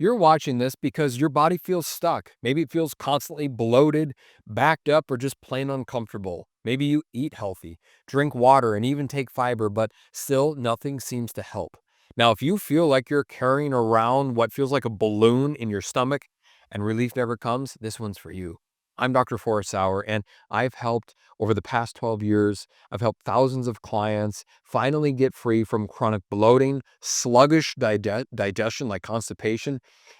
You're watching this because your body feels stuck. Maybe it feels constantly bloated, backed up, or just plain uncomfortable. Maybe you eat healthy, drink water, and even take fiber, but still nothing seems to help. Now, if you feel like you're carrying around what feels like a balloon in your stomach and relief never comes, this one's for you. I'm Dr. Forrest Sauer, and I've helped over the past 12 years. I've helped thousands of clients finally get free from chronic bloating, sluggish digestion like constipation,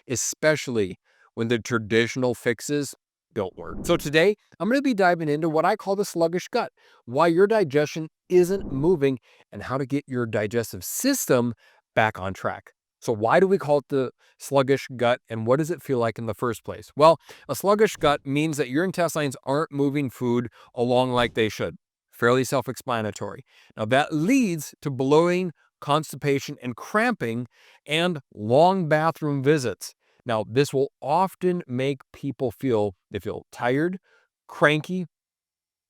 especially when the traditional fixes don't work. So today, I'm going to be diving into what I call the sluggish gut, why your digestion isn't moving, and how to get your digestive system back on track. So why do we call it the sluggish gut, and what does it feel like in the first place? Well, a sluggish gut means that your intestines aren't moving food along like they should. Fairly self-explanatory. Now that leads to bloating, constipation, and cramping, and long bathroom visits. Now, this will often make people feel tired, cranky,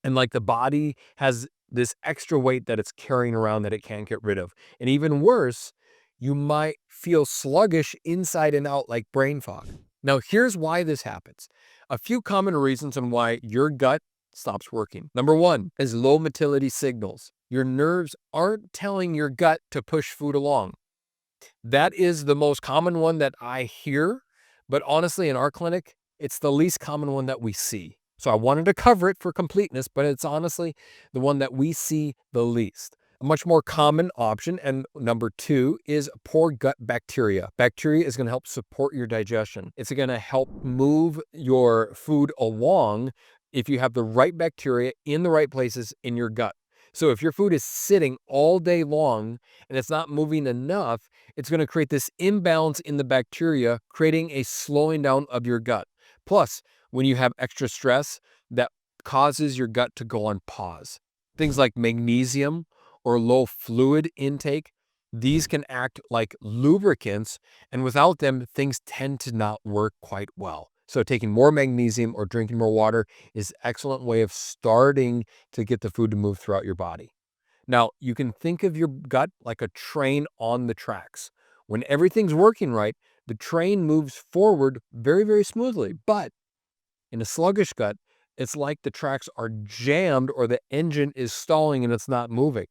and like the body has this extra weight that it's carrying around that it can't get rid of. And even worse, you might feel sluggish inside and out like brain fog. Now, here's why this happens. A few common reasons on why your gut stops working. Number one is low motility signals. Your nerves aren't telling your gut to push food along. That is the most common one that I hear, but honestly, in our clinic, it's the least common one that we see. So I wanted to cover it for completeness, but it's honestly the one that we see the least. A much more common option, and number two, is poor gut bacteria. Bacteria is going to help support your digestion. It's going to help move your food along if you have the right bacteria in the right places in your gut. So if your food is sitting all day long and it's not moving enough, it's going to create this imbalance in the bacteria, creating a slowing down of your gut. Plus, when you have extra stress, that causes your gut to go on pause. Things like magnesium or low fluid intake, these can act like lubricants, and without them, things tend to not work quite well. So taking more magnesium or drinking more water is an excellent way of starting to get the food to move throughout your body. Now, you can think of your gut like a train on the tracks. When everything's working right, the train moves forward very, very smoothly. But in a sluggish gut, it's like the tracks are jammed or the engine is stalling and it's not moving.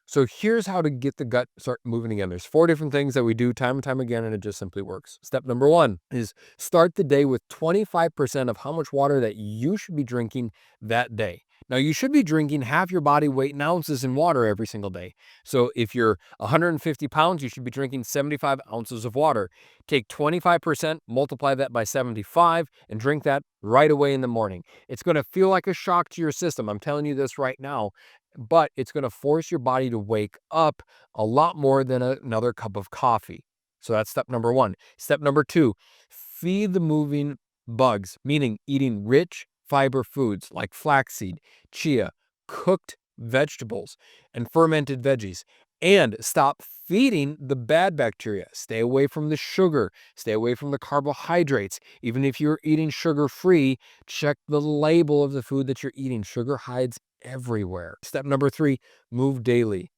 So here's how to get the gut start moving again. There's 4 different things that we do time and time again, and it just simply works. Step number 1 is start the day with 25% of how much water that you should be drinking that day. Now, you should be drinking half your body weight in ounces in water every single day. So if you're 150 pounds, you should be drinking 75 ounces of water. Take 25%, multiply that by 75, and drink that right away in the morning. It's going to feel like a shock to your system. I'm telling you this right now, but it's going to force your body to wake up a lot more than another cup of coffee. So that's step number 1. Step number 2, feed the moving bugs, meaning eating rich fiber foods like flaxseed, chia, cooked vegetables, and fermented veggies. And stop feeding the bad bacteria. Stay away from the sugar. Stay away from the carbohydrates. Even if you're eating sugar-free, check the label of the food that you're eating. Sugar hides everywhere. Step number 3, move daily.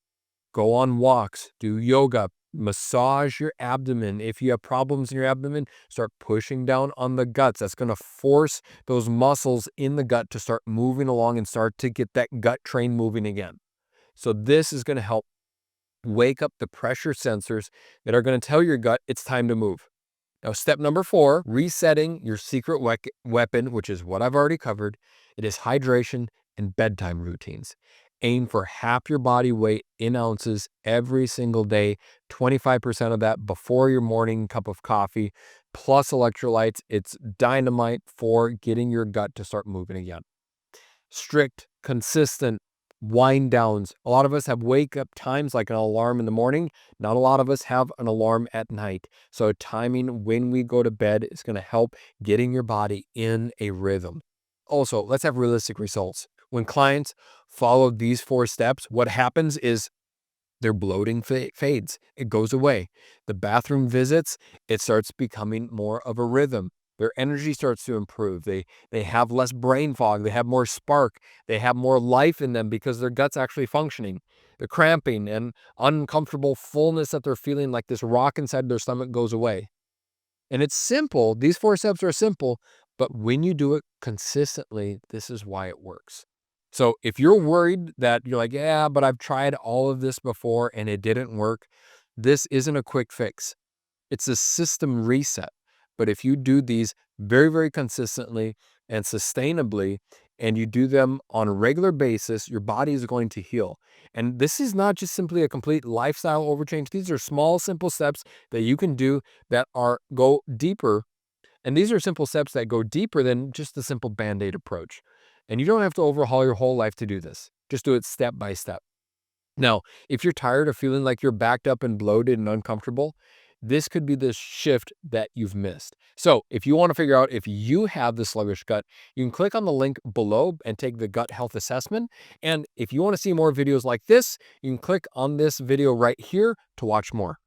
Go on walks, do yoga, massage your abdomen. If you have problems in your abdomen, start pushing down on the guts. That's going to force those muscles in the gut to start moving along and start to get that gut train moving again. So this is going to help wake up the pressure sensors that are going to tell your gut it's time to move. Now, step number 4, resetting your secret weapon, which is what I've already covered. It is hydration and bedtime routines. Aim for half your body weight in ounces every single day, 25% of that before your morning cup of coffee, plus electrolytes. It's dynamite for getting your gut to start moving again. Strict, consistent wind downs. A lot of us have wake up times like an alarm in the morning. Not a lot of us have an alarm at night. So timing when we go to bed is going to help getting your body in a rhythm. Also, let's have realistic results. When clients follow these 4 steps, what happens is their bloating fades. It goes away. The bathroom visits, it starts becoming more of a rhythm. Their energy starts to improve. They have less brain fog. They have more spark. They have more life in them because their gut's actually functioning. The cramping and uncomfortable fullness that they're feeling, like this rock inside their stomach, goes away. And it's simple. These 4 steps are simple, but when you do it consistently, this is why it works. So if you're worried that you're like, yeah, but I've tried all of this before and it didn't work, this isn't a quick fix. It's a system reset. But if you do these very, very consistently and sustainably, and you do them on a regular basis, your body is going to heal. And this is not just simply a complete lifestyle overchange. These are small, simple steps that you can do that go deeper. And these are simple steps that go deeper than just the simple band-aid approach. And you don't have to overhaul your whole life to do this. Just do it step by step. Now, if you're tired of feeling like you're backed up and bloated and uncomfortable, this could be the shift that you've missed. So if you want to figure out if you have the sluggish gut, you can click on the link below and take the gut health assessment. And if you want to see more videos like this, you can click on this video right here to watch more.